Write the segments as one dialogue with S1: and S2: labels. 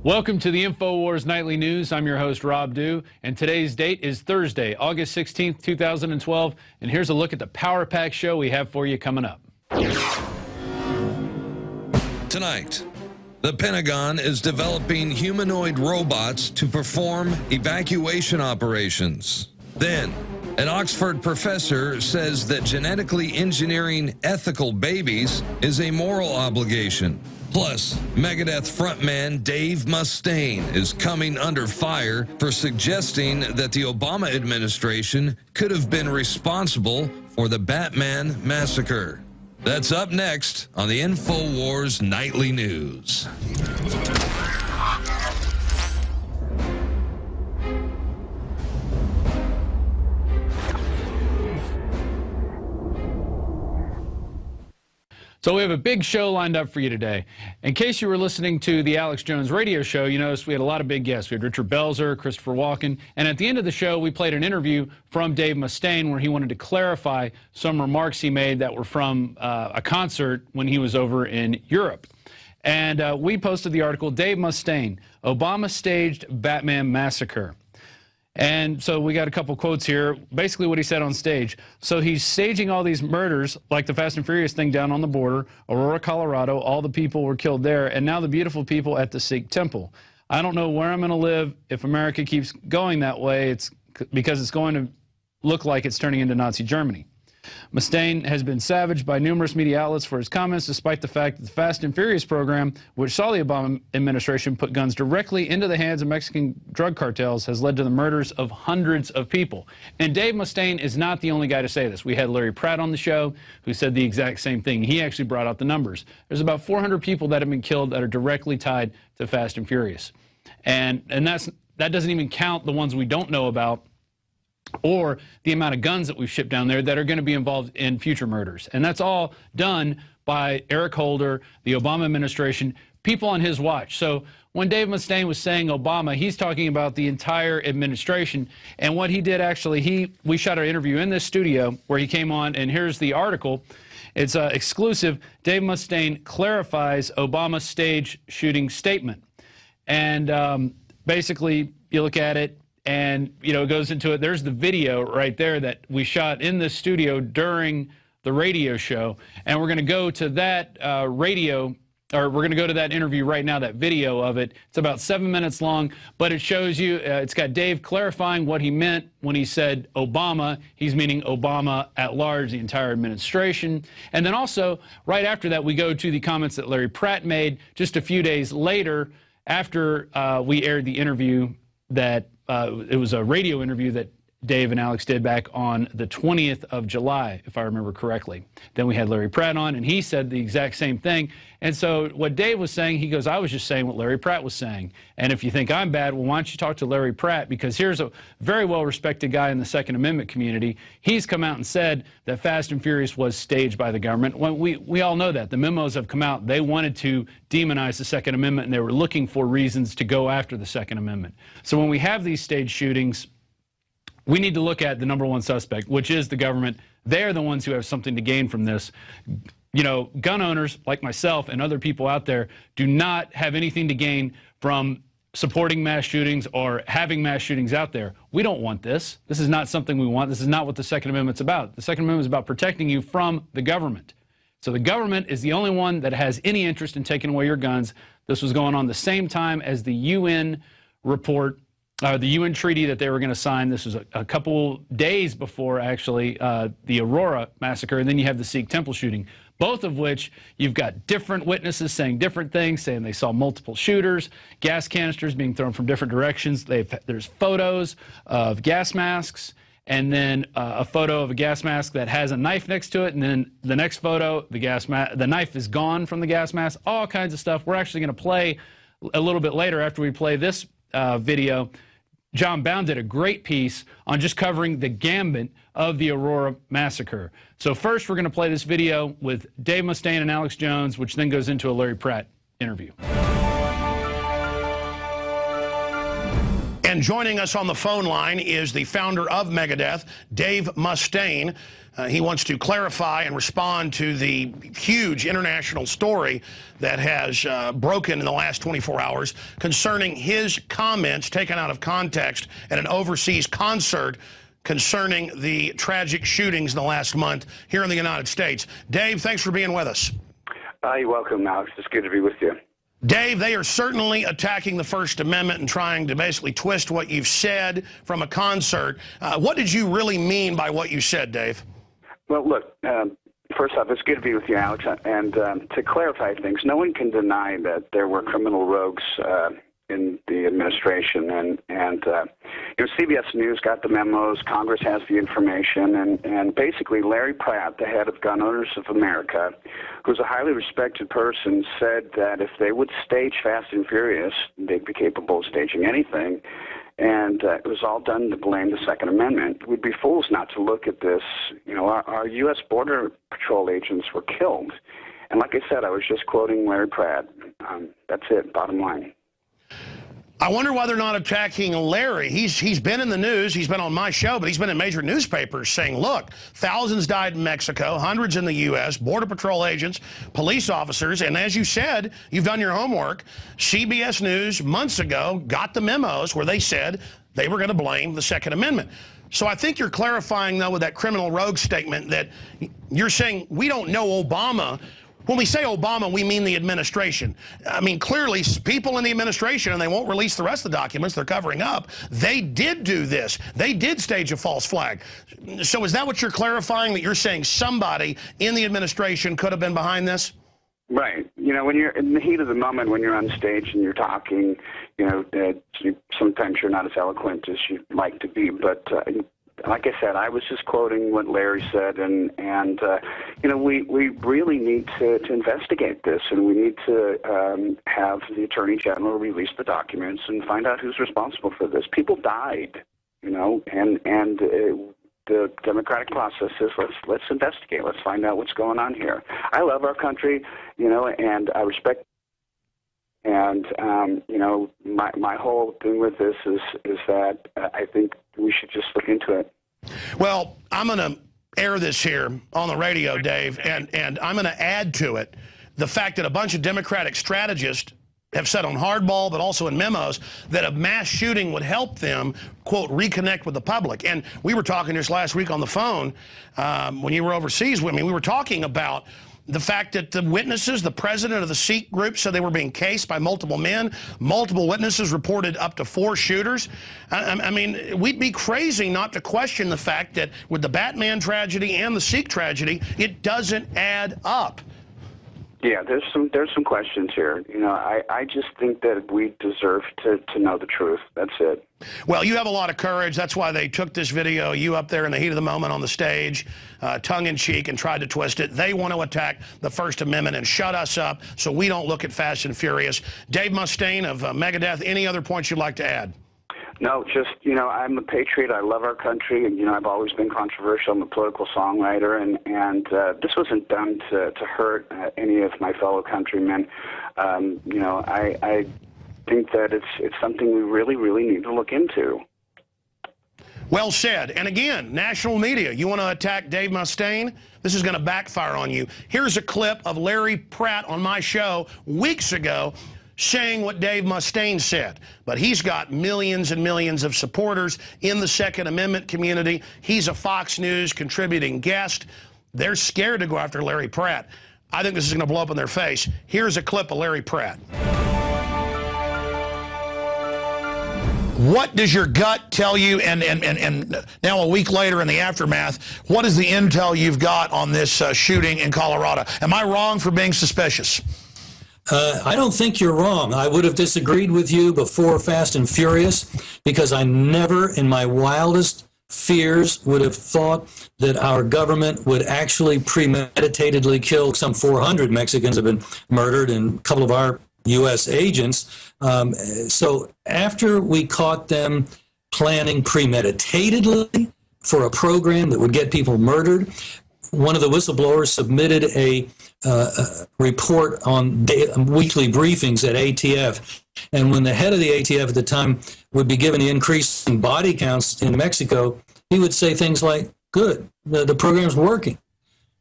S1: Welcome to the InfoWars Nightly News. I'm your host, Rob Dew, and today's date is Thursday, August 16th, 2012, and here's a look at the Power Pack show we have for you coming up.
S2: Tonight, the Pentagon is developing humanoid robots to perform evacuation operations. Then, an Oxford professor says that genetically engineering ethical babies is a moral obligation. Plus, Megadeth frontman Dave Mustaine is coming under fire for suggesting that the Obama administration could have been responsible for the Batman massacre. That's up next on the InfoWars Nightly News.
S1: So we have a big show lined up for you today. In case you were listening to the Alex Jones radio show, you noticed we had a lot of big guests. We had Richard Belzer, Christopher Walken, and at the end of the show, we played an interview from Dave Mustaine where he wanted to clarify some remarks he made that were from a concert when he was over in Europe. And we posted the article, Dave Mustaine, Obama staged Batman massacre. And so we got a couple quotes here, basically what he said on stage. So he's staging all these murders, like the Fast and Furious thing down on the border, Aurora, Colorado, all the people were killed there, and now the beautiful people at the Sikh temple. I don't know where I'm going to live if America keeps going that way. It's because it's going to look like it's turning into Nazi Germany. Mustaine has been savaged by numerous media outlets for his comments, despite the fact that the Fast and Furious program, which saw the Obama administration put guns directly into the hands of Mexican drug cartels, has led to the murders of hundreds of people. And Dave Mustaine is not the only guy to say this. We had Larry Pratt on the show who said the exact same thing. He actually brought out the numbers. There's about 400 people that have been killed that are directly tied to Fast and Furious. And that doesn't even count the ones we don't know about, or the amount of guns that we've shipped down there that are going to be involved in future murders. And that's all done by Eric Holder, the Obama administration, people on his watch. So when Dave Mustaine was saying Obama, he's talking about the entire administration. And what he did actually, we shot our interview in this studio where he came on, and here's the article. It's exclusive. Dave Mustaine clarifies Obama's stage shooting statement. And basically, you look at it, and, you know, it goes into it. There's the video right there that we shot in this studio during the radio show. And we're going to go to that we're going to go to that interview right now, that video of it. It's about 7 minutes long, but it shows you, it's got Dave clarifying what he meant when he said Obama. He's meaning Obama at large, the entire administration. And then also, right after that, we go to the comments that Larry Pratt made just a few days later after we aired the interview that it was a radio interview that Dave and Alex did back on the 20th of July, if I remember correctly. Then we had Larry Pratt on, and he said the exact same thing. And so what Dave was saying, he goes, I was just saying what Larry Pratt was saying. And if you think I'm bad, well, why don't you talk to Larry Pratt? Because here's a very well-respected guy in the Second Amendment community. He's come out and said that Fast and Furious was staged by the government. When we all know that. The memos have come out. They wanted to demonize the Second Amendment, and they were looking for reasons to go after the Second Amendment. So when we have these staged shootings, we need to look at the number one suspect, which is the government. They're the ones who have something to gain from this. You know, gun owners like myself and other people out there do not have anything to gain from supporting mass shootings or having mass shootings out there. We don't want this. This is not something we want. This is not what the Second Amendment's about. The Second Amendment is about protecting you from the government. So the government is the only one that has any interest in taking away your guns. This was going on the same time as the UN report, the UN treaty that they were going to sign. This was a couple days before, actually, the Aurora massacre, and then you have the Sikh temple shooting, both of which you've got different witnesses saying different things, saying they saw multiple shooters, gas canisters being thrown from different directions. There's photos of gas masks, and then a photo of a gas mask that has a knife next to it, and then the next photo, the knife is gone from the gas mask, all kinds of stuff. We're actually going to play a little bit later after we play this video. John Bound did a great piece on just covering the gambit of the Aurora massacre. So first, we're going to play this video with Dave Mustaine and Alex Jones, which then goes into a Larry Pratt interview.
S3: And joining us on the phone line is the founder of Megadeth, Dave Mustaine. He wants to clarify and respond to the huge international story that has broken in the last 24 hours concerning his comments taken out of context at an overseas concert concerning the tragic shootings in the last month here in the United States. Dave, thanks for being with us.
S4: You're welcome, Alex. It's good to be with you.
S3: Dave, they are certainly attacking the First Amendment and trying to basically twist what you've said from a concert. What did you really mean by what you said, Dave?
S4: Well, look, first off, it's good to be with you, Alex. And to clarify things, no one can deny that there were criminal rogues in the administration. And you know, CBS News got the memos, Congress has the information, and basically Larry Pratt, the head of Gun Owners of America, who's a highly respected person, said that if they would stage Fast and Furious, they'd be capable of staging anything. And it was all done to blame the Second Amendment. We'd be fools not to look at this. You know, our U.S. Border Patrol agents were killed. And like I said, I was just quoting Larry Pratt. That's it, bottom line.
S3: I wonder why they're not attacking Larry. He's been in the news. He's been on my show, but he's been in major newspapers saying, look, thousands died in Mexico, hundreds in the U.S., Border Patrol agents, police officers. And as you said, you've done your homework. CBS News months ago got the memos where they said they were going to blame the Second Amendment. So I think you're clarifying, though, with that criminal rogue statement that you're saying we don't know Obama. When we say Obama, we mean the administration. I mean, clearly, people in the administration, and they won't release the rest of the documents they're covering up, they did do this. They did stage a false flag. So is that what you're clarifying, that you're saying somebody in the administration could have been behind this? Right. You know, when you're in the heat of the moment, when you're on stage and you're talking, you know, sometimes you're not as eloquent as you'd like to be, but like I said, I was just quoting what Larry said, and you know, we really need to investigate this, and we need to have the Attorney General release the documents and find out who's responsible for this. People died, you know, and the democratic process is let's investigate, let's find out what's going on here. I love our country, you know, and I respect. And you know, my whole thing with this is that I think we should just look into it. Well, I'm going to air this here on the radio, Dave, and I'm going to add to it the fact that a bunch of Democratic strategists have said on Hardball, but also in memos, that a mass shooting would help them, quote, reconnect with the public. And we were talking just last week on the phone when you were overseas with me. We were talking about the fact that the witnesses, the president of the Sikh group, said they were being cased by multiple men. Multiple witnesses reported up to 4 shooters. I mean, we'd be crazy not to question the fact that with the Batman tragedy and the Sikh tragedy, it doesn't add up. Yeah, there's some questions here. You know, I just think that we deserve to know the truth. That's it. Well, you have a lot of courage. That's why they took this video, you up there in the heat of the moment on the stage, tongue-in-cheek, and tried to twist it. They want to attack the First Amendment and shut us up so we don't look at Fast and Furious. Dave Mustaine of Megadeth, any other points you'd like to add? No, just, you know, I'm a patriot. I love our country, and, you know, I've always been controversial. I'm a political songwriter, and this wasn't done to hurt any of my fellow countrymen. You know, I think that it's something we really, really need to look into. Well said. And again, national media, you want to attack Dave Mustaine? This is going to backfire on you. Here's a clip of Larry Pratt on my show weeks ago saying what Dave Mustaine said. But he's got millions and millions of supporters in the Second Amendment community. He's a Fox News contributing guest. They're scared to go after Larry Pratt. I think this is going to blow up in their face. Here's a clip of Larry Pratt. What does your gut tell you, and now a week later in the aftermath, what is the intel you've got on this shooting in Colorado? Am I wrong for being suspicious?
S5: I don't think you're wrong. I would have disagreed with you before Fast and Furious, because I never in my wildest fears would have thought that our government would actually premeditatedly kill. Some 400 Mexicans have been murdered, and a couple of our U.S. agents. So after we caught them planning premeditatedly for a program that would get people murdered, one of the whistleblowers submitted a report on weekly briefings at ATF. And when the head of the ATF at the time would be given the increase in body counts in Mexico, he would say things like, good, the program's working.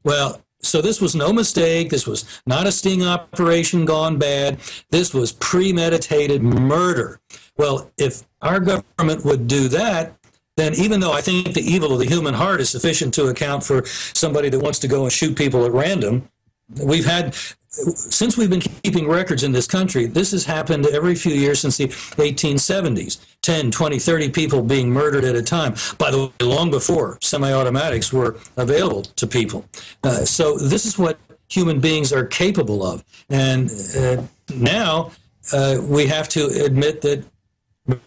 S5: Well, so this was no mistake. This was not a sting operation gone bad. This was premeditated murder. Well, if our government would do that, then even though I think the evil of the human heart is sufficient to account for somebody that wants to go and shoot people at random, since we've been keeping records in this country, this has happened every few years since the 1870s. 10, 20, 30 people being murdered at a time. By the way, long before semi-automatics were available to people. So this is what human beings are capable of. And now we have to admit that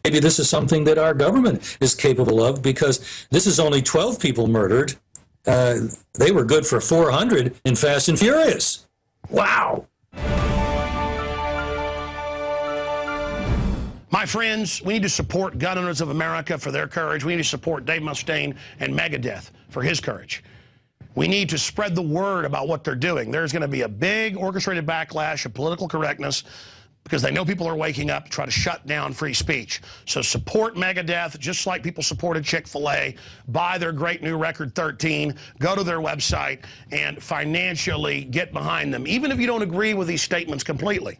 S5: maybe this is something that our government is capable of, because this is only 12 people murdered. They were good for 400 in Fast and Furious. Wow.
S3: My friends, we need to support Gun Owners of America for their courage. We need to support Dave Mustaine and Megadeth for his courage. We need to spread the word about what they're doing. There's going to be a big orchestrated backlash of political correctness because they know people are waking up to try to shut down free speech. So support Megadeth just like people supported Chick-fil-A. Buy their great new record 13. Go to their website and financially get behind them. Even if you don't agree with these statements completely.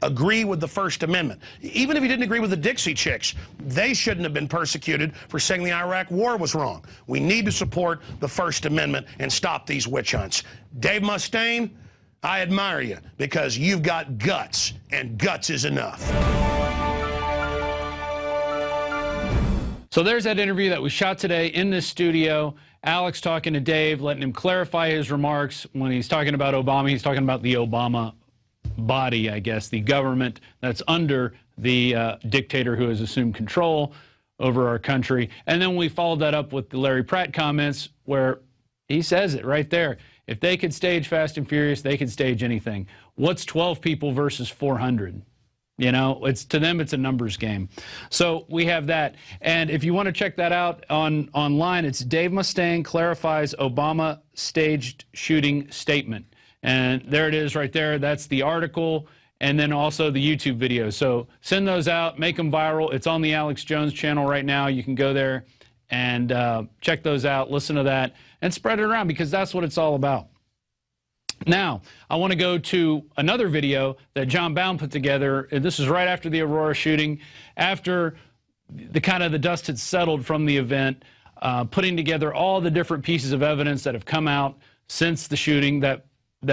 S3: Agree with the First Amendment. Even if you didn't agree with the Dixie Chicks, they shouldn't have been persecuted for saying the Iraq War was wrong. We need to support the First Amendment and stop these witch hunts. Dave Mustaine, I admire you because you've got guts, and guts is enough.
S1: So there's that interview that we shot today in this studio. Alex talking to Dave, letting him clarify his remarks. When he's talking about Obama, he's talking about the Obama body, I guess, the government that's under the dictator who has assumed control over our country. And then we followed that up with the Larry Pratt comments where he says it right there. If they could stage Fast and Furious, they could stage anything. What's 12 people versus 400? You know, to them, it's a numbers game. So we have that. And if you want to check that out online, it's Dave Mustaine clarifies Obama staged shooting statement. And there it is right there. That's the article and then also the YouTube video. So send those out, make them viral. It's on the Alex Jones channel right now. You can go there and check those out, listen to that, and spread it around because that's what it's all about. Now, I want to go to another video that John Bound put together. This is right after the Aurora shooting, after the dust had settled from the event, putting together all the different pieces of evidence that have come out since the shooting that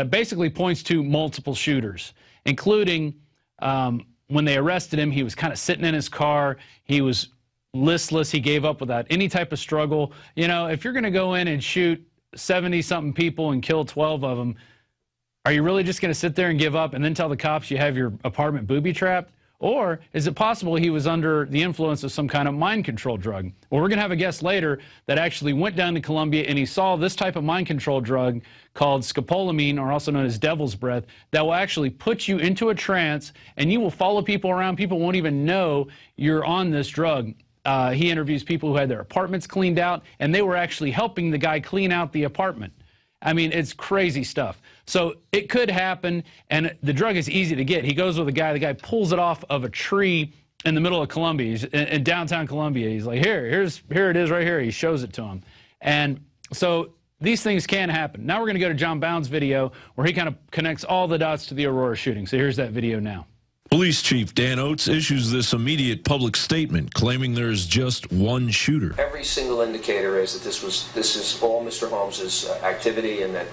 S1: basically points to multiple shooters, including when they arrested him, he was kind of sitting in his car. He was listless. He gave up without any type of struggle. You know, if you're going to go in and shoot 70-something people and kill 12 of them, are you really just going to sit there and give up and then tell the cops you have your apartment booby-trapped? Or is it possible he was under the influence of some kind of mind control drug? Well, we're going to have a guest later that actually went down to Colombia and he saw this type of mind control drug called scopolamine, or also known as devil's breath, that will actually put you into a trance and you will follow people around. People won't even know you're on this drug. He interviews people who had their apartments cleaned out, and they were actually helping the guy clean out the apartment. I mean, it's crazy stuff. So it could happen, and the drug is easy to get. He goes with a guy. The guy pulls it off of a tree in the middle of Colombia. He's in downtown Colombia. He's like, here it is right here. He shows it to him. And so these things can happen. Now we're going to go to John Bound's video where he kind of connects all the dots to the Aurora shooting. So here's that video now.
S2: Police Chief Dan Oates issues this immediate public statement claiming there is just one shooter.
S6: Every single indicator is that this is all Mr. Holmes's activity and that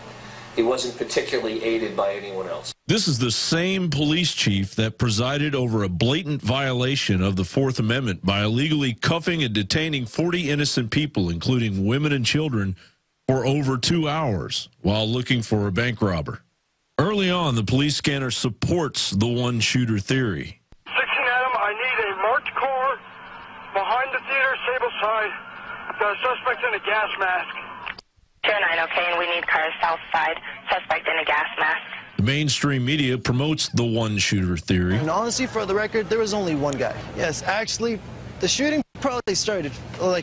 S6: he wasn't particularly aided by anyone else.
S2: This is the same police chief that presided over a blatant violation of the Fourth Amendment by illegally cuffing and detaining 40 innocent people, including women and children, for over 2 hours while looking for a bank robber. Early on, the police scanner supports the one-shooter theory.
S7: 16 Adam, I need a marked car behind the theater, Sable side. Got a suspect in a gas mask.
S8: 209, okay, and we need cars south side. Suspect in a gas mask.
S2: The mainstream media promotes the one-shooter theory.
S9: And honestly, for the record, there was only one guy. Yes, actually, the shooting probably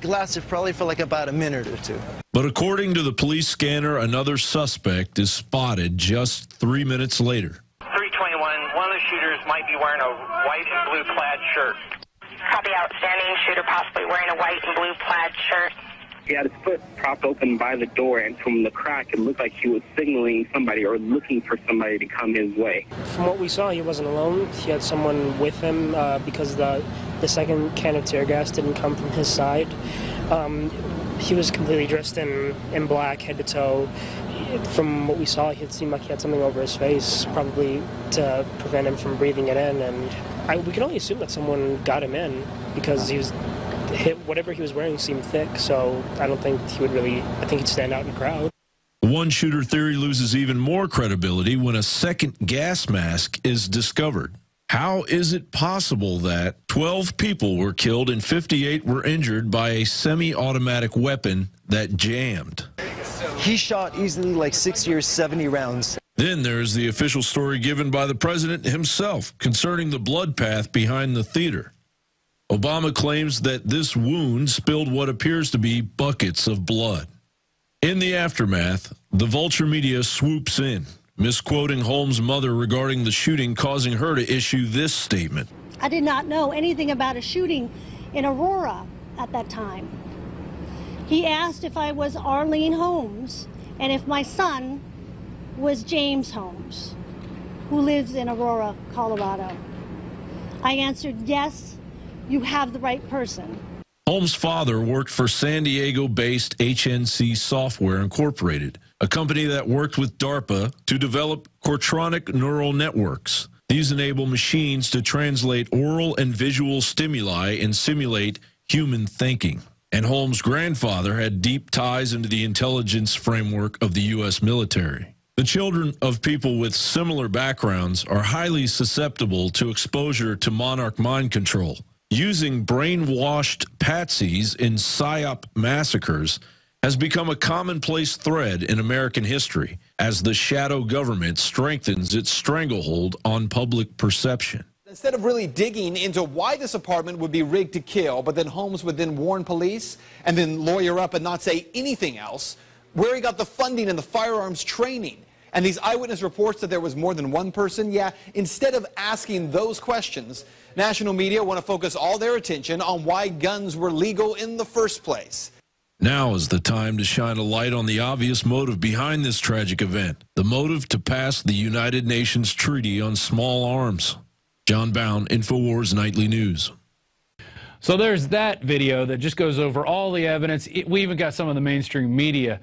S9: lasted for like about a minute or two.
S2: But according to the police scanner, another suspect is spotted just 3 minutes later.
S7: 321, one of the shooters might be wearing a white and blue plaid shirt.
S8: Copy the outstanding shooter, possibly wearing a white and blue plaid shirt.
S10: He had his foot propped open by the door, and from the crack, it looked like he was signaling somebody or looking for somebody to come his way.
S11: From what we saw, he wasn't alone. He had someone with him because the second can of tear gas didn't come from his side. He was completely dressed in black, head to toe. From what we saw, it seemed like he had something over his face, probably to prevent him from breathing it in. And we can only assume that someone got him in because he was hit. Whatever he was wearing seemed thick, so I don't think he would really. I think he'd stand out in the crowd.
S2: The one-shooter theory loses even more credibility when a second gas mask is discovered. How is it possible that 12 people were killed and 58 were injured by a semi-automatic weapon that jammed?
S9: He shot easily like 60 or 70 rounds.
S2: Then there's the official story given by the president himself concerning the blood path behind the theater. Obama claims that this wound spilled what appears to be buckets of blood. In the aftermath, the vulture media swoops in, misquoting Holmes' mother regarding the shooting, causing her to issue this statement.
S12: I did not know anything about a shooting in Aurora at that time. He asked if I was Arlene Holmes and if my son was James Holmes, who lives in Aurora, Colorado. I answered, yes, you have the right person.
S2: Holmes' father worked for San Diego-based HNC Software Incorporated, a company that worked with DARPA to develop Cortronic neural networks. These enable machines to translate oral and visual stimuli and simulate human thinking. And Holmes' grandfather had deep ties into the intelligence framework of the U.S. military. The children of people with similar backgrounds are highly susceptible to exposure to monarch mind control. Using brainwashed patsies in PSYOP massacres has become a commonplace thread in American history as the shadow government strengthens its stranglehold on public perception.
S13: Instead of really digging into why this apartment would be rigged to kill, but then Holmes would then warn police and then lawyer up and not say anything else, where he got the funding and the firearms training. And these eyewitness reports that there was more than one person, instead of asking those questions, national media want to focus all their attention on why guns were legal in the first place.
S2: Now is the time to shine a light on the obvious motive behind this tragic event, the motive to pass the United Nations Treaty on Small Arms. John Bound, InfoWars Nightly News.
S1: So there's that video that just goes over all the evidence. We even got some of the mainstream media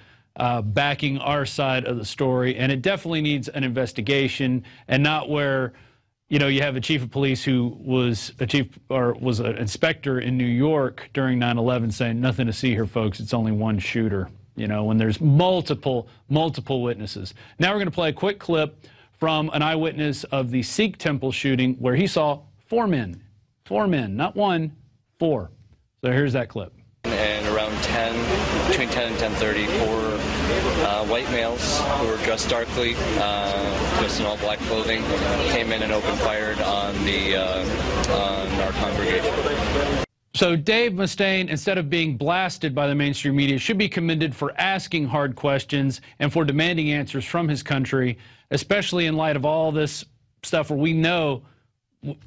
S1: backing our side of the story, and it definitely needs an investigation, and not where, you know, you have a chief of police who was an inspector in New York during 9/11 saying nothing to see here, folks. It's only one shooter. You know, when there's multiple witnesses. Now we're going to play a quick clip from an eyewitness of the Sikh temple shooting where he saw four men, not one, four. So here's that clip.
S14: And around 10, between 10 and 10:30, four white males who were dressed darkly, dressed in all black clothing, came in and opened fire on our congregation.
S1: So Dave Mustaine, instead of being blasted by the mainstream media, should be commended for asking hard questions and for demanding answers from his country, especially in light of all this stuff where we know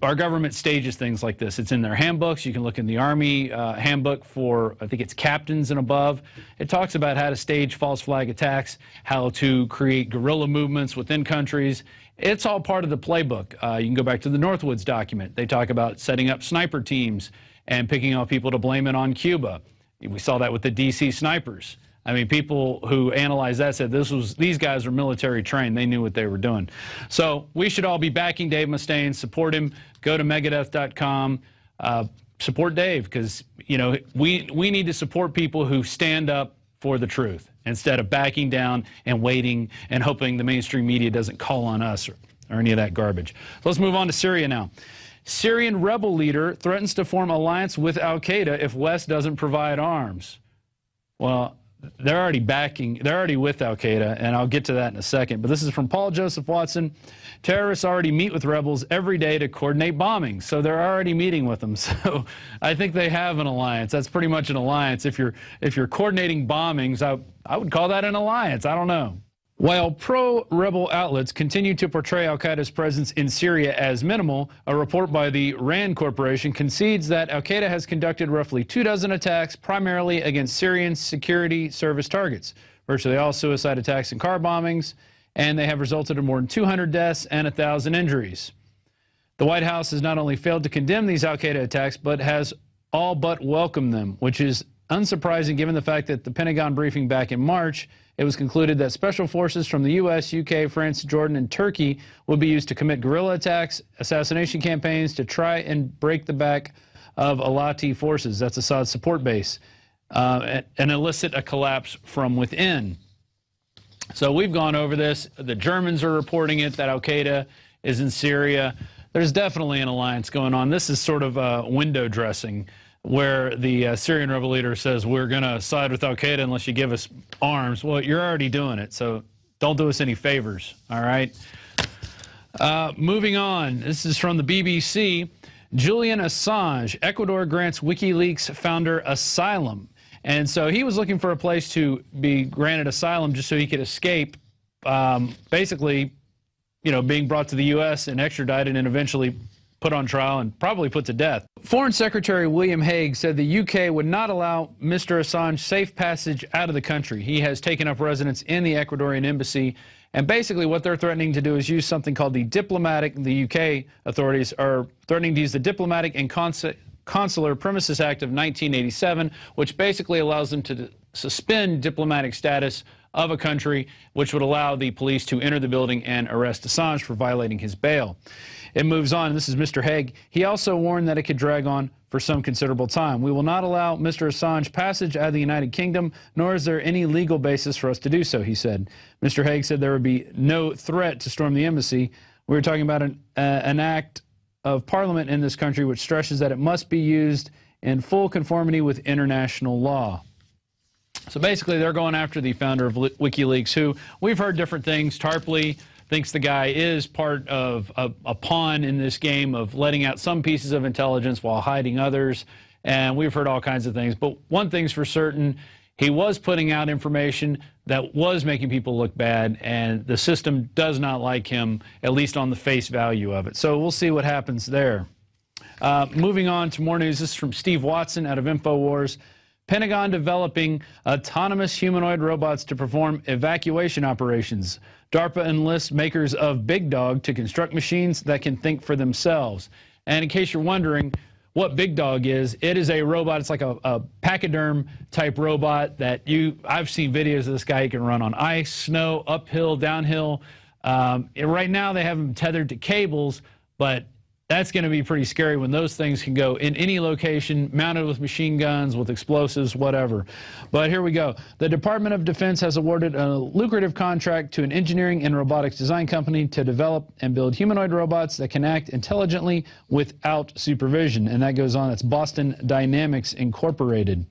S1: our government stages things like this. It's in their handbooks. You can look in the Army handbook for, I think it's captains and above. It talks about how to stage false flag attacks, how to create guerrilla movements within countries. It's all part of the playbook. You can go back to the Northwoods document. They talk about setting up sniper teams and picking out people to blame it on Cuba. We saw that with the DC snipers. I mean, people who analyzed that said these guys are military trained. They knew what they were doing. So we should all be backing Dave Mustaine, support him. Go to Megadeth.com, support Dave, because you know we need to support people who stand up for the truth instead of backing down and waiting and hoping the mainstream media doesn't call on us or any of that garbage. So let's move on to Syria now. Syrian rebel leader threatens to form alliance with al-Qaeda if West doesn't provide arms. Well, they're already with al-Qaeda, and I'll get to that in a second. But this is from Paul Joseph Watson. Terrorists already meet with rebels every day to coordinate bombings, so they're already meeting with them. So I think they have an alliance. That's pretty much an alliance. If you're coordinating bombings, I would call that an alliance. I don't know. While pro-rebel outlets continue to portray al-Qaeda's presence in Syria as minimal, a report by the RAND Corporation concedes that al-Qaeda has conducted roughly 24 attacks, primarily against Syrian security service targets, virtually all suicide attacks and car bombings, and they have resulted in more than 200 deaths and 1,000 injuries. The White House has not only failed to condemn these al-Qaeda attacks, but has all but welcomed them, which is unsurprising given the fact that the Pentagon briefing back in March, it was concluded that special forces from the U.S., UK, France, Jordan, and Turkey would be used to commit guerrilla attacks, assassination campaigns to try and break the back of Alati forces, that's Assad's support base, and elicit a collapse from within. So we've gone over this. The Germans are reporting it, that al-Qaeda is in Syria. There's definitely an alliance going on. This is sort of window dressing, where the Syrian rebel leader says, we're going to side with al-Qaeda unless you give us arms. Well, you're already doing it, so don't do us any favors, all right? Moving on, this is from the BBC. Julian Assange, Ecuador grants WikiLeaks founder asylum. And so he was looking for a place to be granted asylum just so he could escape, basically, you know, being brought to the U.S. and extradited and eventually put on trial and probably put to death. Foreign Secretary William Hague said the U.K. would not allow Mr. Assange safe passage out of the country. He has taken up residence in the Ecuadorian embassy, and basically what they're threatening to do is use something called the UK authorities are threatening to use the Diplomatic and Consular Premises Act of 1987, which basically allows them to suspend diplomatic status of a country, which would allow the police to enter the building and arrest Assange for violating his bail. It moves on, and this is Mr. Hague. He also warned that it could drag on for some considerable time. We will not allow Mr. Assange passage out of the United Kingdom, nor is there any legal basis for us to do so, he said. Mr. Hague said there would be no threat to storm the embassy. We were talking about an act of parliament in this country which stresses that it must be used in full conformity with international law. So basically, they're going after the founder of WikiLeaks, who we've heard different things. Tarpley thinks the guy is part of a pawn in this game of letting out some pieces of intelligence while hiding others. And we've heard all kinds of things. But one thing's for certain, he was putting out information that was making people look bad, and the system does not like him, at least on the face value of it. So we'll see what happens there. Moving on to more news. This is from Steve Watson out of InfoWars. Pentagon developing autonomous humanoid robots to perform evacuation operations. DARPA enlists makers of Big Dog to construct machines that can think for themselves. And in case you're wondering what Big Dog is, it is a robot. It's like a pachyderm type robot that I've seen videos of this guy. He can run on ice, snow, uphill, downhill. Right now they have him tethered to cables, but that's going to be pretty scary when those things can go in any location, mounted with machine guns, with explosives, whatever. But here we go. The Department of Defense has awarded a lucrative contract to an engineering and robotics design company to develop and build humanoid robots that can act intelligently without supervision. And that goes on. It's Boston Dynamics Incorporated.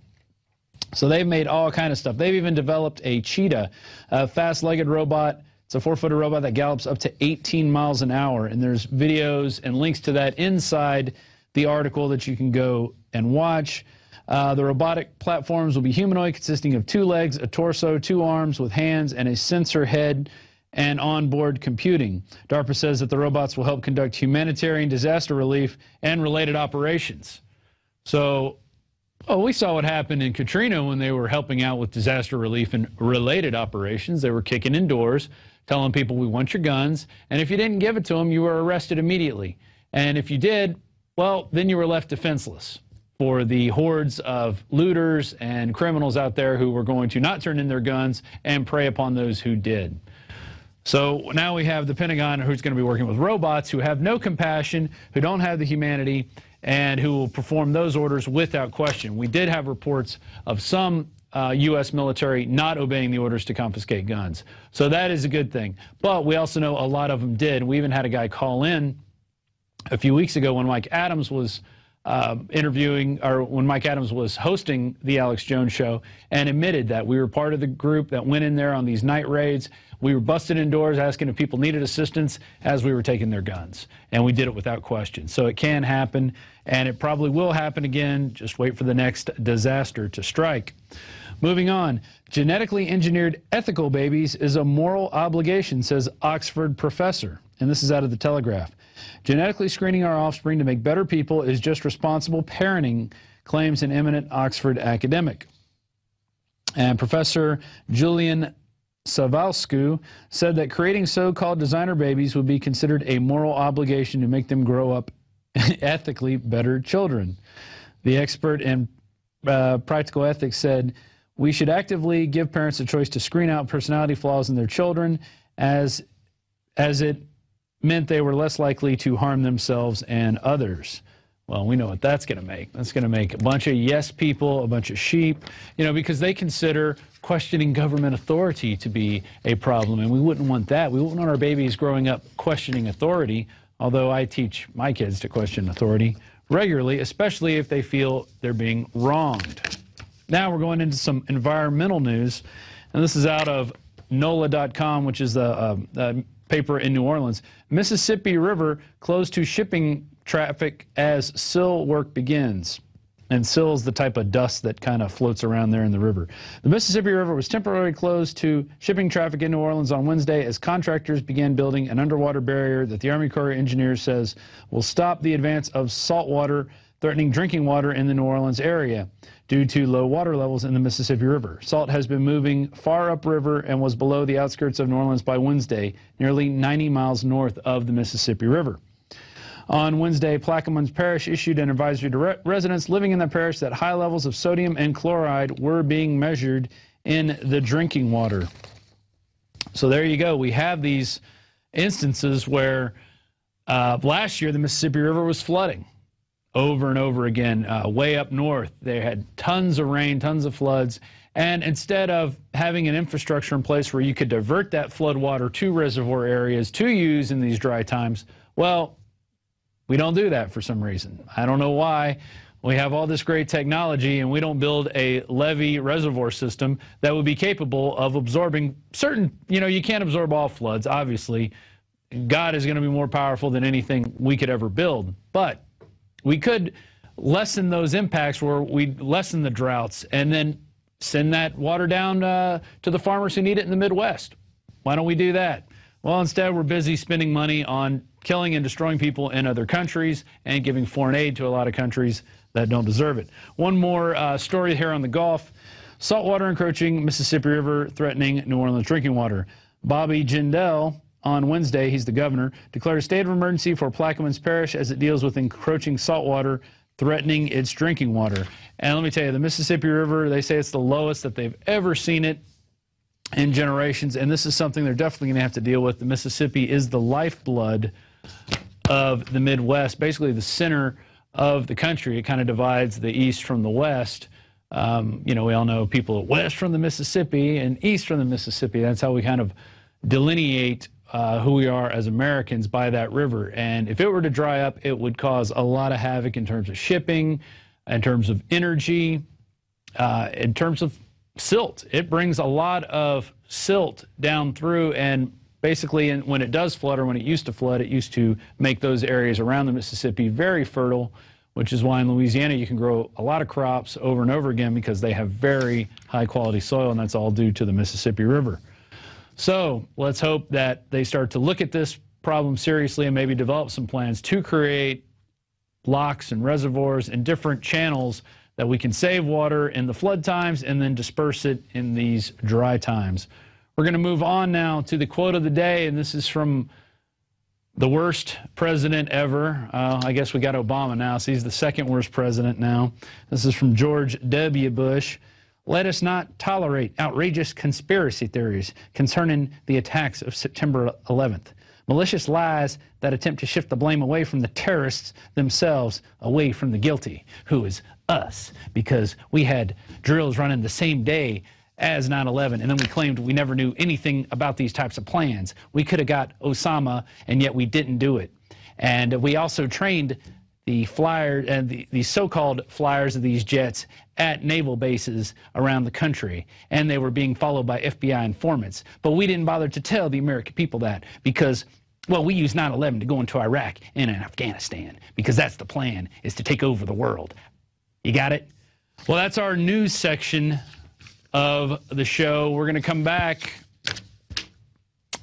S1: So they've made all kind of stuff. They've even developed a cheetah, a fast-legged robot. It's a 4-footed robot that gallops up to 18 miles an hour, and there's videos and links to that inside the article that you can go and watch. The robotic platforms will be humanoid, consisting of 2 legs, a torso, 2 arms with hands, and a sensor head and onboard computing. DARPA says that the robots will help conduct humanitarian disaster relief and related operations. So, we saw what happened in Katrina when they were helping out with disaster relief and related operations. They were kicking in doors, telling people, we want your guns, and if you didn't give it to them, you were arrested immediately. And if you did, well, then you were left defenseless for the hordes of looters and criminals out there who were going to not turn in their guns and prey upon those who did. So now we have the Pentagon, who's going to be working with robots who have no compassion, who don't have the humanity, and who will perform those orders without question. We did have reports of some U.S. military not obeying the orders to confiscate guns. So that is a good thing. But we also know a lot of them did. We even had a guy call in a few weeks ago when Mike Adams was when Mike Adams was hosting the Alex Jones Show, and admitted that we were part of the group that went in there on these night raids. We were busted indoors asking if people needed assistance as we were taking their guns, and we did it without question. So it can happen, and it probably will happen again. Just wait for the next disaster to strike. Moving on, genetically engineered ethical babies is a moral obligation, says Oxford professor. And this is out of the Telegraph. Genetically screening our offspring to make better people is just responsible parenting, claims an eminent Oxford academic. And Professor Julian Savalscu said that creating so-called designer babies would be considered a moral obligation to make them grow up ethically better children. The expert in practical ethics said, we should actively give parents a choice to screen out personality flaws in their children as it meant they were less likely to harm themselves and others. Well, we know what that's going to make. That's going to make a bunch of yes people, a bunch of sheep, you know, because they consider questioning government authority to be a problem, and we wouldn't want that. We wouldn't want our babies growing up questioning authority, although I teach my kids to question authority regularly, especially if they feel they're being wronged. Now we're going into some environmental news, and this is out of NOLA.com, which is the paper in New Orleans. Mississippi River closed to shipping traffic as sill work begins. And sill is the type of dust that kind of floats around there in the river. The Mississippi River was temporarily closed to shipping traffic in New Orleans on Wednesday as contractors began building an underwater barrier that the Army Corps of Engineers says will stop the advance of salt water threatening drinking water in the New Orleans area due to low water levels in the Mississippi River. Salt has been moving far upriver and was below the outskirts of New Orleans by Wednesday, nearly 90 miles north of the Mississippi River. On Wednesday, Plaquemines Parish issued an advisory to residents living in the parish that high levels of sodium and chloride were being measured in the drinking water. So there you go. We have these instances where last year the Mississippi River was flooding over and over again. Way up north, they had tons of rain, tons of floods. And instead of having an infrastructure in place where you could divert that flood water to reservoir areas to use in these dry times, well, we don't do that for some reason. I don't know why. We have all this great technology and we don't build a levee reservoir system that would be capable of absorbing certain, you know, you can't absorb all floods, obviously. God is going to be more powerful than anything we could ever build. But we could lessen those impacts where we lessen the droughts and then send that water down to the farmers who need it in the Midwest. Why don't we do that? Well, instead, we're busy spending money on killing and destroying people in other countries and giving foreign aid to a lot of countries that don't deserve it. One more story here on the Gulf. Saltwater encroaching Mississippi River threatening New Orleans drinking water. Bobby Jindal, on Wednesday, he's the governor, declared a state of emergency for Plaquemines Parish as it deals with encroaching saltwater threatening its drinking water. And let me tell you, the Mississippi River, they say it's the lowest that they've ever seen it in generations, and this is something they're definitely going to have to deal with. The Mississippi is the lifeblood of the Midwest, basically the center of the country. It kind of divides the east from the west. You know, we all know people west from the Mississippi and east from the Mississippi. That's how we kind of delineate who we are as Americans by that river. And if it were to dry up, it would cause a lot of havoc in terms of shipping, in terms of energy, in terms of silt. It brings a lot of silt down through, and basically when it does flood, or when it used to flood, it used to make those areas around the Mississippi very fertile, which is why in Louisiana you can grow a lot of crops over and over again because they have very high quality soil, and that's all due to the Mississippi River. So let's hope that they start to look at this problem seriously and maybe develop some plans to create locks and reservoirs and different channels that we can save water in the flood times and then disperse it in these dry times. We're going to move on now to the quote of the day, and this is from the worst president ever. I guess we got Obama now, so he's the second worst president now. This is from George W. Bush. Let us not tolerate outrageous conspiracy theories concerning the attacks of September 11th. Malicious lies that attempt to shift the blame away from the terrorists themselves, away from the guilty, who is us, because we had drills running the same day as 9/11, and then we claimed we never knew anything about these types of plans. We could have got Osama, and yet we didn't do it. And we also trained the flyers and the so-called flyers of these jets at naval bases around the country, and they were being followed by FBI informants. But we didn't bother to tell the American people that because, well, we used 9/11 to go into Iraq and Afghanistan because that's the plan, is to take over the world. You got it? Well, that's our news section of the show. We're going to come back,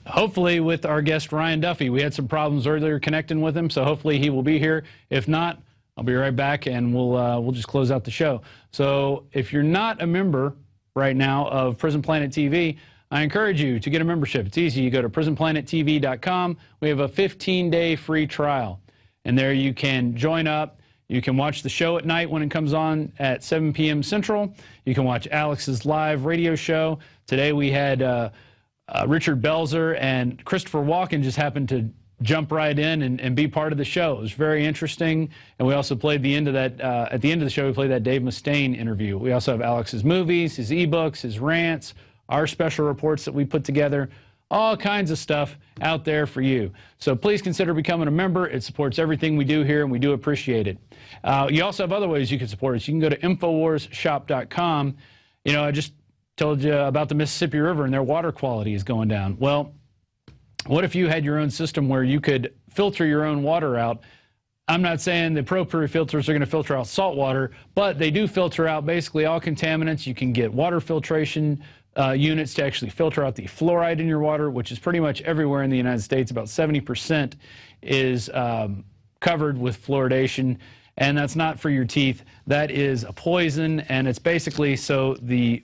S1: hopefully, with our guest, Ryan Duffy. We had some problems earlier connecting with him, so hopefully he will be here. If not, I'll be right back, and we'll just close out the show. So if you're not a member right now of Prison Planet TV, I encourage you to get a membership. It's easy. You go to prisonplanettv.com. We have a 15-day free trial, and there you can join up. You can watch the show at night when it comes on at 7 p.m. Central. You can watch Alex's live radio show. Today we had Richard Belzer and Christopher Walken just happened to jump right in and be part of the show. It was very interesting, and we also played the end of that. At the end of the show, we played that Dave Mustaine interview. We also have Alex's movies, his ebooks, his rants, our special reports that we put together, all kinds of stuff out there for you. So please consider becoming a member. It supports everything we do here, and we do appreciate it. You also have other ways you can support us. You can go to InfoWarsShop.com. You know, I just told you about the Mississippi River, and their water quality is going down. Well, what if you had your own system where you could filter your own water out? I'm not saying the ProPure filters are going to filter out salt water, but they do filter out basically all contaminants. You can get water filtration units to actually filter out the fluoride in your water, which is pretty much everywhere in the United States. About 70% is covered with fluoridation, and that's not for your teeth. That is a poison, and it's basically so the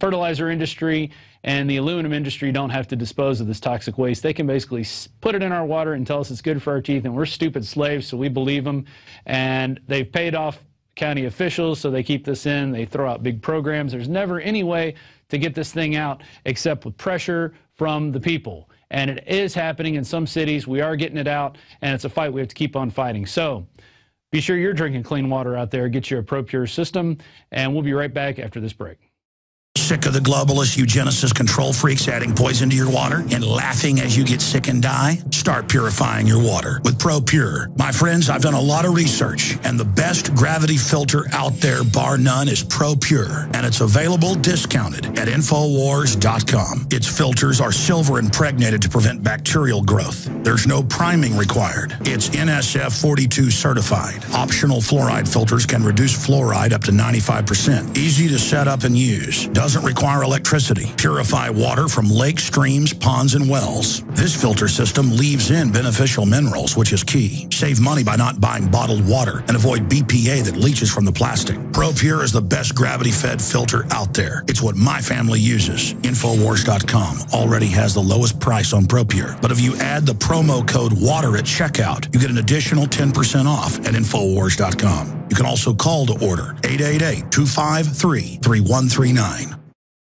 S1: fertilizer industry and the aluminum industry don't have to dispose of this toxic waste. They can basically put it in our water and tell us it's good for our teeth, and we're stupid slaves, so we believe them. And they've paid off county officials, so they keep this in. They throw out big programs. There's never any way to get this thing out except with pressure from the people. And it is happening in some cities. We are getting it out, and it's a fight we have to keep on fighting. So be sure you're drinking clean water out there. Get you a ProPure system, and we'll be right back after this break.
S15: Sick of the globalist eugenicist control freaks adding poison to your water and laughing as you get sick and die? Start purifying your water with ProPure. My friends, I've done a lot of research, and the best gravity filter out there, bar none, is ProPure, and it's available discounted at Infowars.com. Its filters are silver impregnated to prevent bacterial growth. There's no priming required. It's NSF 42 certified. Optional fluoride filters can reduce fluoride up to 95%. Easy to set up and use. Doesn't require electricity. Purify water from lakes, streams, ponds, and wells. This filter system leaves in beneficial minerals, which is key. Save money by not buying bottled water and avoid BPA that leaches from the plastic. ProPure is the best gravity-fed filter out there. It's what my family uses. Infowars.com already has the lowest price on ProPure. But if you add the promo code WATER at checkout, you get an additional 10% off at Infowars.com. You can also call to order 888-253-3139.